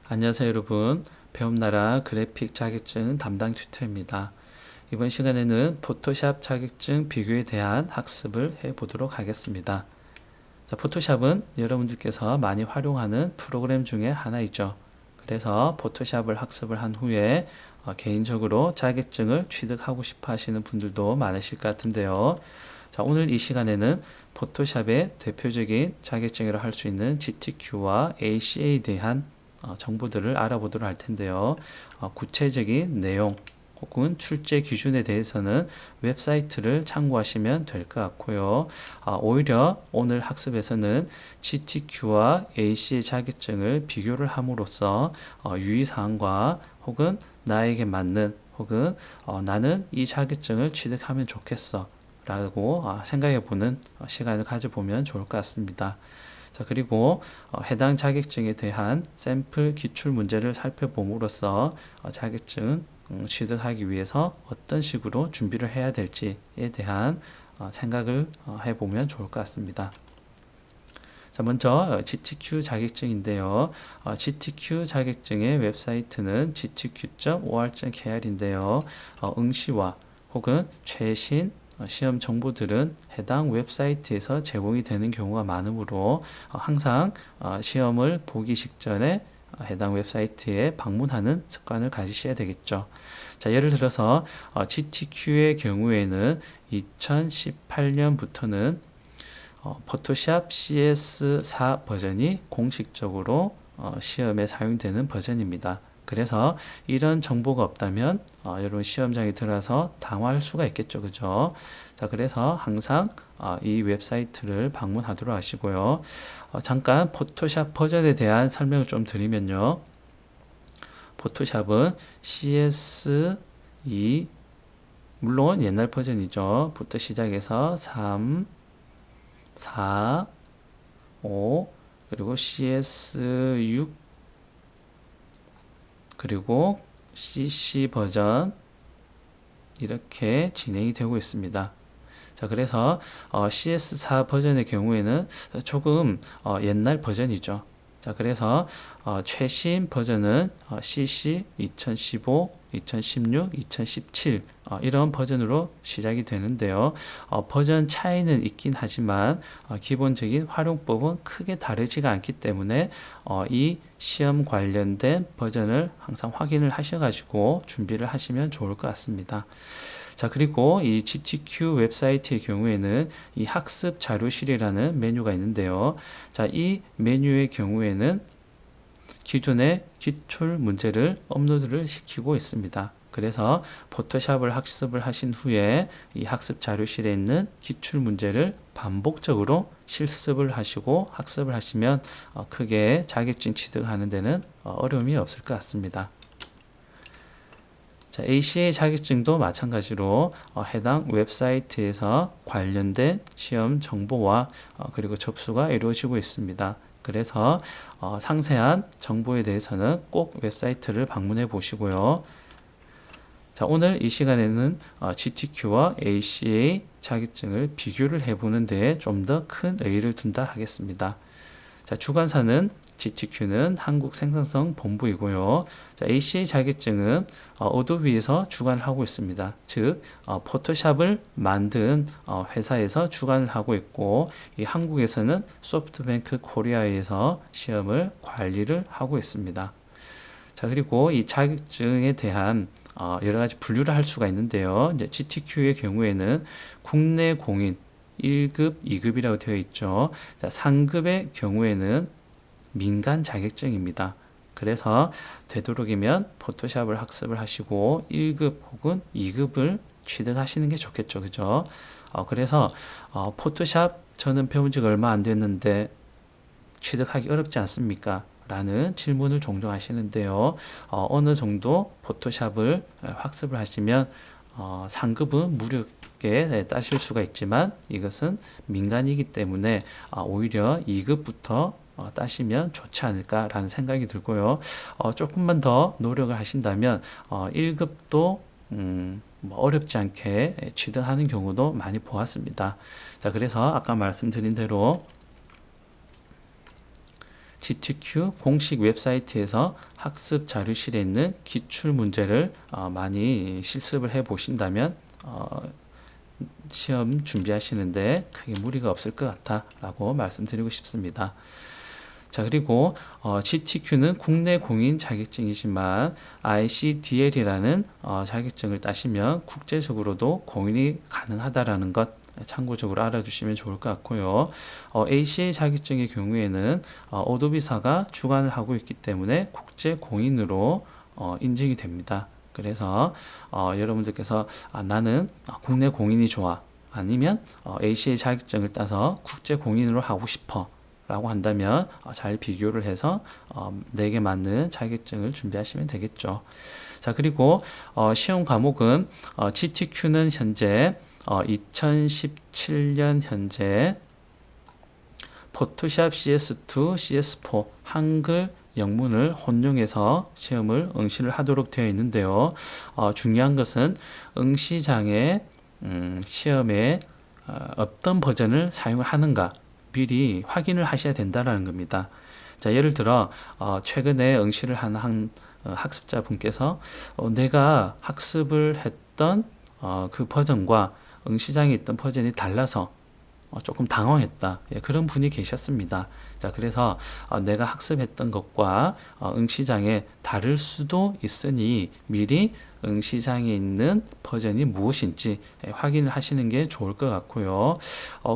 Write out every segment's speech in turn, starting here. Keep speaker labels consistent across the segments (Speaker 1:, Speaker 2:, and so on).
Speaker 1: 안녕하세요 여러분. 배움나라 그래픽 자격증 담당 튜터입니다. 이번 시간에는 포토샵 자격증 비교에 대한 학습을 해보도록 하겠습니다. 자, 포토샵은 여러분들께서 많이 활용하는 프로그램 중에 하나이죠. 그래서 포토샵을 학습을 한 후에 개인적으로 자격증을 취득하고 싶어 하시는 분들도 많으실 것 같은데요. 자, 오늘 이 시간에는 포토샵의 대표적인 자격증이라 할 수 있는 GTQ와 ACA에 대한 정보들을 알아보도록 할 텐데요. 구체적인 내용 혹은 출제 기준에 대해서는 웹사이트를 참고하시면 될 것 같고요. 오히려 오늘 학습에서는 GTQ와 AC의 자격증을 비교를 함으로써 유의사항과 혹은 나에게 맞는 혹은 나는 이 자격증을 취득하면 좋겠어 라고 생각해보는 시간을 가져보면 좋을 것 같습니다. 자, 그리고 해당 자격증에 대한 샘플 기출 문제를 살펴봄으로써 자격증 취득하기 위해서 어떤 식으로 준비를 해야 될지에 대한 생각을 해보면 좋을 것 같습니다. 자, 먼저 GTQ 자격증인데요. GTQ 자격증의 웹사이트는 gtq.or.kr인데요. 응시와 혹은 최신 시험 정보들은 해당 웹사이트에서 제공이 되는 경우가 많으므로 항상 시험을 보기 직전에 해당 웹사이트에 방문하는 습관을 가지셔야 되겠죠. 자, 예를 들어서 GTQ의 경우에는 2018년부터는 포토샵 CS4 버전이 공식적으로 시험에 사용되는 버전입니다. 그래서 이런 정보가 없다면 여러분 시험장에 들어가서 당황할 수가 있겠죠. 그죠? 자, 그래서 항상 이 웹사이트를 방문하도록 하시고요. 잠깐 포토샵 버전에 대한 설명을 좀 드리면요. 포토샵은 CS2 물론 옛날 버전이죠. 부터 시작해서 3, 4, 5 그리고 CS6 그리고 CC 버전 이렇게 진행이 되고 있습니다. 자, 그래서 CS4 버전의 경우에는 조금 옛날 버전이죠. 자, 그래서 최신 버전은 CC 2015, 2016, 2017 이런 버전으로 시작이 되는데요. 버전 차이는 있긴 하지만 기본적인 활용법은 크게 다르지가 않기 때문에 이 시험 관련된 버전을 항상 확인을 하셔가지고 준비를 하시면 좋을 것 같습니다. 자, 그리고 이 GTQ 웹사이트의 경우에는 이 학습 자료실이라는 메뉴가 있는데요. 자, 이 메뉴의 경우에는 기존의 기출 문제를 업로드를 시키고 있습니다. 그래서 포토샵을 학습을 하신 후에 이 학습 자료실에 있는 기출 문제를 반복적으로 실습을 하시고 학습을 하시면 크게 자격증 취득하는 데는 어려움이 없을 것 같습니다. 자, ACA 자격증도 마찬가지로 해당 웹사이트에서 관련된 시험 정보와 그리고 접수가 이루어지고 있습니다. 그래서 상세한 정보에 대해서는 꼭 웹사이트를 방문해 보시고요. 자, 오늘 이 시간에는 GTQ와 ACA 자격증을 비교를 해보는 데에 좀 더 큰 의의를 둔다 하겠습니다. 자, 주관사는 GTQ는 한국생산성본부이고요. 자, ACA 자격증은 어도비에서 주관을 하고 있습니다. 즉, 포토샵을 만든 회사에서 주관을 하고 있고, 이 한국에서는 소프트뱅크 코리아에서 시험을 관리를 하고 있습니다. 자, 그리고 이 자격증에 대한 여러 가지 분류를 할 수가 있는데요. 이제 GTQ의 경우에는 국내 공인 1급, 2급이라고 되어 있죠. 자, 상급의 경우에는 민간 자격증입니다. 그래서 되도록이면 포토샵을 학습을 하시고 1급 혹은 2급을 취득하시는 게 좋겠죠. 그죠? 그래서 포토샵 저는 배운 지가 얼마 안 됐는데 취득하기 어렵지 않습니까? 라는 질문을 종종 하시는데요. 어느 정도 포토샵을 학습을 하시면 상급은 무료게 따실 수가 있지만 이것은 민간이기 때문에 오히려 2급부터 따시면 좋지 않을까라는 생각이 들고요. 조금만 더 노력을 하신다면 1급도 뭐 어렵지 않게 취득하는 경우도 많이 보았습니다. 자, 그래서 아까 말씀드린 대로 GTQ 공식 웹사이트에서 학습 자료실에 있는 기출 문제를 많이 실습을 해 보신다면 시험 준비하시는데 크게 무리가 없을 것 같아 라고 말씀드리고 싶습니다. 자, 그리고 GTQ는 국내 공인 자격증이지만 ICDL이라는 자격증을 따시면 국제적으로도 공인이 가능하다라는 것 참고적으로 알아두시면 좋을 것 같고요. ACA 자격증의 경우에는 어도비사가 주관을 하고 있기 때문에 국제 공인으로 인증이 됩니다. 그래서 여러분들께서 나는 국내 공인이 좋아, 아니면 ACA 자격증을 따서 국제 공인으로 하고 싶어 라고 한다면 잘 비교를 해서 내게 맞는 자격증을 준비하시면 되겠죠. 자, 그리고 시험 과목은 GTQ는 현재 2017년 현재 포토샵 CS2, CS4 한글 영문을 혼용해서 시험을 응시를 하도록 되어 있는데요. 중요한 것은 응시장에 시험에 어떤 버전을 사용을 하는가 미리 확인을 하셔야 된다는 겁니다. 자, 예를 들어 최근에 응시를 한 학습자 분께서 내가 학습을 했던 그 버전과 응시장에 있던 버전이 달라서 조금 당황했다. 예, 그런 분이 계셨습니다. 자, 그래서 내가 학습했던 것과 응시장에 다를 수도 있으니 미리 응시장에 있는 버전이 무엇인지 확인을 하시는 게 좋을 것 같고요.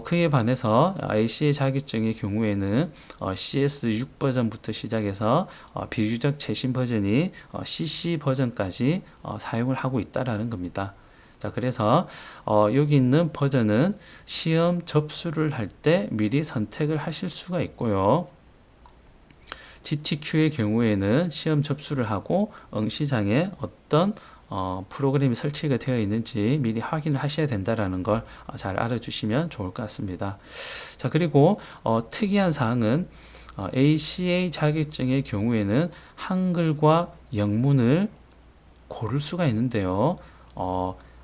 Speaker 1: 그에 반해서 ACA 자격증의 경우에는 CS6 버전부터 시작해서 비교적 최신 버전이 CC 버전까지 사용을 하고 있다라는 겁니다. 자, 그래서 여기 있는 버전은 시험 접수를 할 때 미리 선택을 하실 수가 있고요. GTQ의 경우에는 시험 접수를 하고 응시장에 어떤 프로그램이 설치가 되어 있는지 미리 확인을 하셔야 된다는 걸 잘 알아주시면 좋을 것 같습니다. 자, 그리고 특이한 사항은 ACA 자격증의 경우에는 한글과 영문을 고를 수가 있는데요.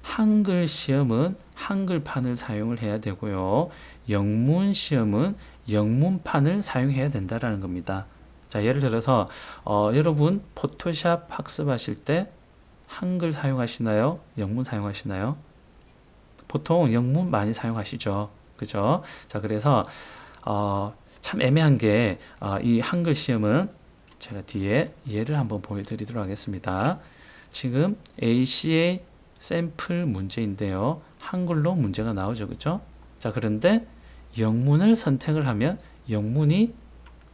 Speaker 1: 한글 시험은 한글판을 사용을 해야 되고요. 영문 시험은 영문판을 사용해야 된다라는 겁니다. 자, 예를 들어서 여러분 포토샵 학습하실 때 한글 사용하시나요? 영문 사용하시나요? 보통 영문 많이 사용하시죠. 그죠? 자, 그래서 참 애매한 게 이 한글 시험은 제가 뒤에 예를 한번 보여드리도록 하겠습니다. 지금 ACA 샘플 문제인데요. 한글로 문제가 나오죠. 그죠? 자, 그런데 영문을 선택을 하면 영문이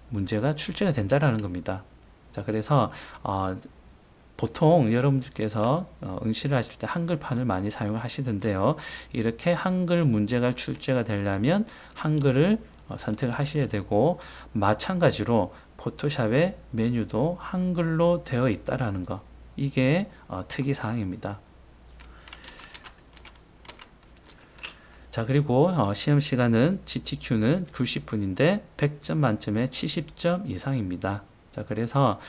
Speaker 1: 문제가 출제가 된다라는 겁니다. 자, 그래서 보통 여러분들께서 응시를 하실 때 한글판을 많이 사용을 하시던데요. 이렇게 한글 문제가 출제가 되려면 한글을 선택을 하셔야 되고, 마찬가지로 포토샵의 메뉴도 한글로 되어 있다라는 거, 이게 특이사항입니다. 자, 그리고 시험 시간은 GTQ는 90분인데 100점 만점에 70점 이상입니다. 자, 그래서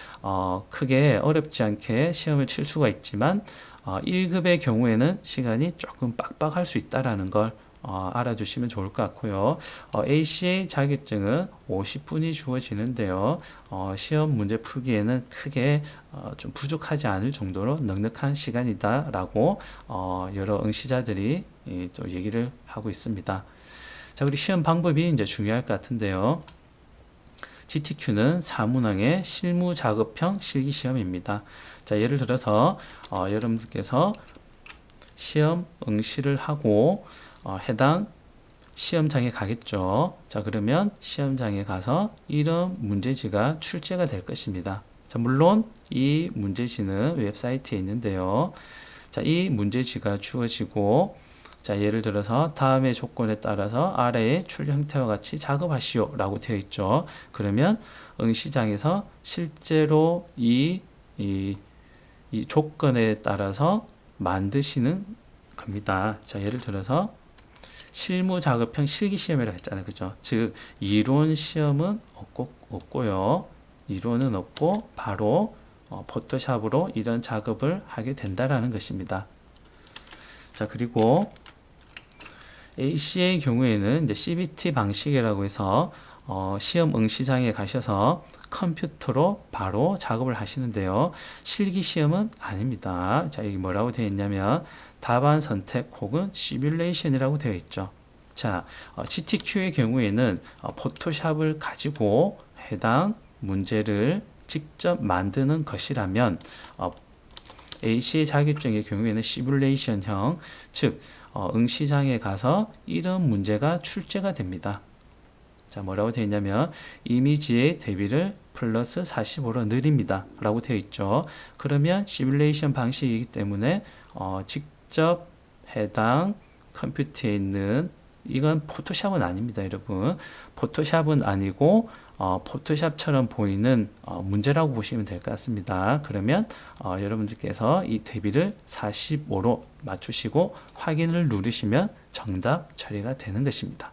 Speaker 1: 크게 어렵지 않게 시험을 칠 수가 있지만 1급의 경우에는 시간이 조금 빡빡할 수 있다는 걸 알아주시면 좋을 것 같고요. ACA 자격증은 50분이 주어지는데요. 시험 문제 풀기에는 크게 좀 부족하지 않을 정도로 넉넉한 시간이다라고 여러 응시자들이 또 얘기를 하고 있습니다. 자, 우리 시험 방법이 이제 중요할 것 같은데요. GTQ는 4문항의 실무 작업형 실기 시험입니다. 자, 예를 들어서 여러분들께서 시험 응시를 하고 해당 시험장에 가겠죠. 자, 그러면 시험장에 가서 이런 문제지가 출제가 될 것입니다. 자, 물론 이 문제지는 웹사이트에 있는데요. 자, 이 문제지가 주어지고, 자, 예를 들어서 다음의 조건에 따라서 아래의 출 형태와 같이 작업하시오 라고 되어 있죠. 그러면 응시장에서 실제로 이 조건에 따라서 만드시는 겁니다. 자, 예를 들어서 실무 작업형 실기 시험이라고 했잖아요. 그죠? 즉, 이론 시험은 없고요. 이론은 없고, 바로 포토샵으로 이런 작업을 하게 된다라는 것입니다. 자, 그리고 AC의 경우에는 이제 CBT 방식이라고 해서 시험 응시장에 가셔서 컴퓨터로 바로 작업을 하시는데요. 실기 시험은 아닙니다. 자, 여기 뭐라고 되어 있냐면 답안 선택 혹은 시뮬레이션이라고 되어 있죠. 자, GTQ의 경우에는 포토샵을 가지고 해당 문제를 직접 만드는 것이라면 AC의 자격증의 경우에는 시뮬레이션형, 즉 응시장에 가서 이런 문제가 출제가 됩니다. 자, 뭐라고 되어 있냐면 이미지의 대비를 플러스 45로 느립니다 라고 되어 있죠. 그러면 시뮬레이션 방식이기 때문에 직접 해당 컴퓨터에 있는, 이건 포토샵은 아닙니다 여러분. 포토샵은 아니고 포토샵처럼 보이는 문제라고 보시면 될 것 같습니다. 그러면 여러분들께서 이 대비를 45로 맞추시고 확인을 누르시면 정답 처리가 되는 것입니다.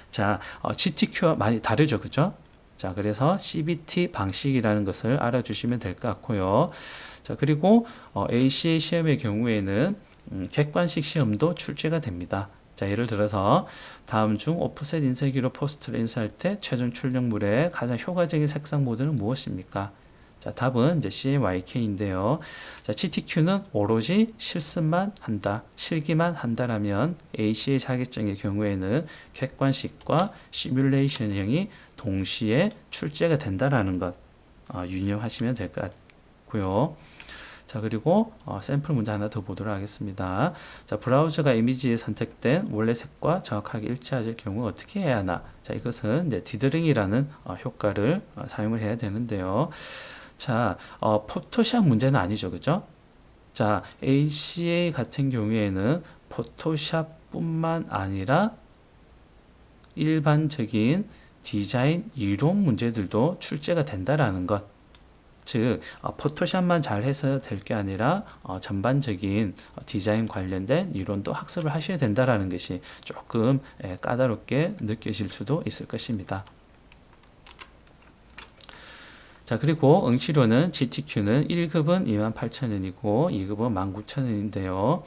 Speaker 1: 자, GTQ와 많이 다르죠, 그죠? 자, 그래서 CBT 방식이라는 것을 알아주시면 될 것 같고요. 자, 그리고 ACA 시험의 경우에는 객관식 시험도 출제가 됩니다. 자, 예를 들어서 다음 중 오프셋 인쇄기로 포스트를 인쇄할 때 최종 출력물의 가장 효과적인 색상 모드는 무엇입니까? 자, 답은 이제 CMYK인데요. 자, GTQ는 오로지 실습만 한다, 실기만 한다라면 AC의 자격증의 경우에는 객관식과 시뮬레이션형이 동시에 출제가 된다라는 것 유념하시면 될 것 같고요. 자, 그리고 샘플 문제 하나 더 보도록 하겠습니다. 자, 브라우저가 이미지에 선택된 원래 색과 정확하게 일치할 경우 어떻게 해야 하나? 자, 이것은 이제 디더링이라는 효과를 사용을 해야 되는데요. 자, 포토샵 문제는 아니죠, 그죠? 자, ACA 같은 경우에는 포토샵뿐만 아니라 일반적인 디자인 이론 문제들도 출제가 된다라는 것. 즉, 포토샵만 잘 해서 될 게 아니라 전반적인 디자인 관련된 이론도 학습을 하셔야 된다라는 것이 조금 까다롭게 느껴질 수도 있을 것입니다. 자, 그리고 응시료는 GTQ는 1급은 28,000원이고 2급은 19,000원인데요.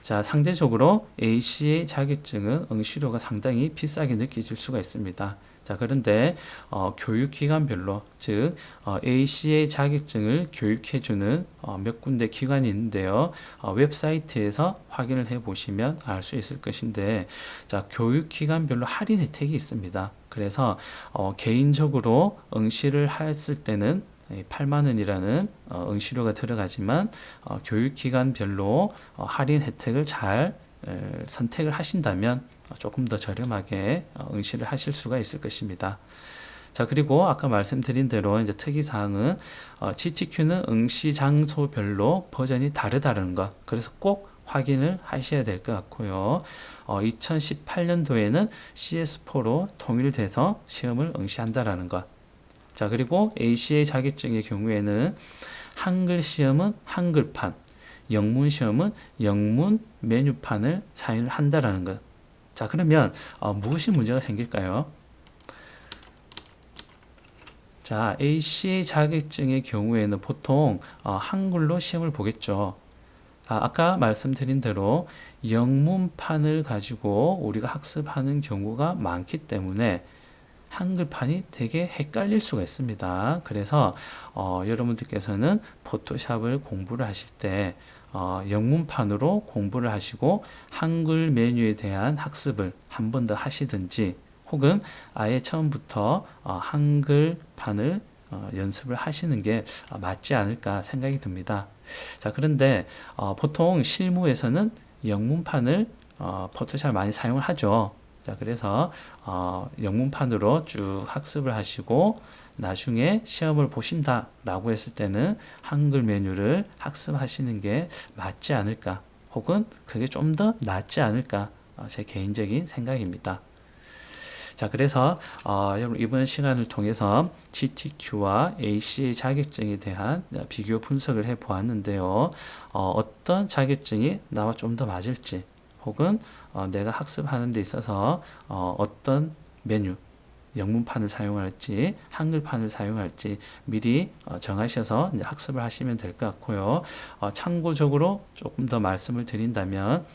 Speaker 1: 자, 상대적으로 ACA 자격증은 응시료가 상당히 비싸게 느껴질 수가 있습니다. 자, 그런데 교육기관별로, 즉 ACA 자격증을 교육해주는 몇 군데 기관이 있는데요. 웹사이트에서 확인을 해보시면 알 수 있을 것인데, 자, 교육기관별로 할인 혜택이 있습니다. 그래서 개인적으로 응시를 했을 때는 8만 원이라는 응시료가 들어가지만 교육기관별로 할인 혜택을 잘 선택을 하신다면 조금 더 저렴하게 응시를 하실 수가 있을 것입니다. 자, 그리고 아까 말씀드린 대로 이제 특이사항은 GTQ는 응시 장소별로 버전이 다르다는 것. 그래서 꼭 확인을 하셔야 될 것 같고요. 2018년도에는 CS4로 통일돼서 시험을 응시한다라는 것. 자, 그리고 ACA 자격증의 경우에는 한글 시험은 한글판, 영문 시험은 영문 메뉴판을 사용을 한다라는 것. 자, 그러면 무엇이 문제가 생길까요? 자, ACA 자격증의 경우에는 보통 한글로 시험을 보겠죠. 아까 말씀드린 대로 영문판을 가지고 우리가 학습하는 경우가 많기 때문에 한글판이 되게 헷갈릴 수가 있습니다. 그래서 여러분들께서는 포토샵을 공부를 하실 때 영문판으로 공부를 하시고 한글 메뉴에 대한 학습을 한 번 더 하시든지, 혹은 아예 처음부터 한글판을 연습을 하시는 게 맞지 않을까 생각이 듭니다. 자, 그런데 보통 실무에서는 영문판을 포토샵 많이 사용을 하죠. 자, 그래서 영문판으로 쭉 학습을 하시고 나중에 시험을 보신다 라고 했을 때는 한글 메뉴를 학습하시는 게 맞지 않을까, 혹은 그게 좀 더 낫지 않을까, 제 개인적인 생각입니다. 자, 그래서 여러분 이번 시간을 통해서 GTQ와 ACA 자격증에 대한 비교 분석을 해 보았는데요. 어떤 자격증이 나와 좀 더 맞을지, 혹은 내가 학습하는 데 있어서 어떤 메뉴, 영문판을 사용할지 한글판을 사용할지 미리 정하셔서 이제 학습을 하시면 될 것 같고요. 참고적으로 조금 더 말씀을 드린다면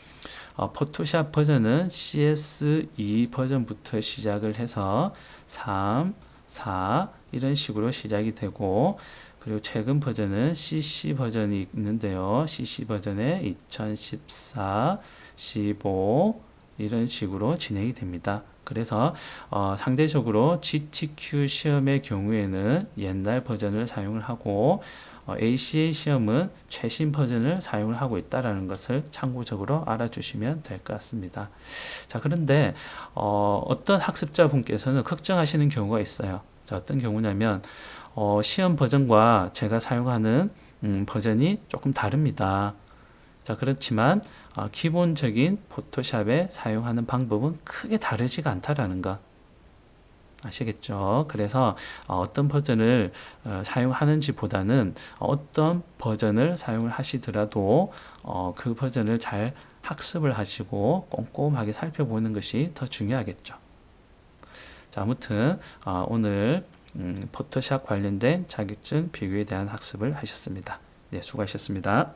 Speaker 1: 포토샵 버전은 CS2 버전부터 시작을 해서 3, 4 이런 식으로 시작이 되고, 그리고 최근 버전은 CC 버전이 있는데요. CC 버전에 2014, 15 이런 식으로 진행이 됩니다. 그래서 상대적으로 GTQ 시험의 경우에는 옛날 버전을 사용을 하고 ACA 시험은 최신 버전을 사용을 하고 있다는 것을 참고적으로 알아주시면 될 것 같습니다. 자, 그런데 어떤 학습자분께서는 걱정하시는 경우가 있어요. 자, 어떤 경우냐면 시험 버전과 제가 사용하는 버전이 조금 다릅니다. 자, 그렇지만 기본적인 포토샵에 사용하는 방법은 크게 다르지가 않다라는 거 아시겠죠? 그래서 어떤 버전을 사용하는지 보다는 어떤 버전을 사용을 하시더라도 그 버전을 잘 학습을 하시고 꼼꼼하게 살펴보는 것이 더 중요하겠죠. 자, 아무튼 오늘 포토샵 관련된 자격증 비교에 대한 학습을 하셨습니다. 네, 수고하셨습니다.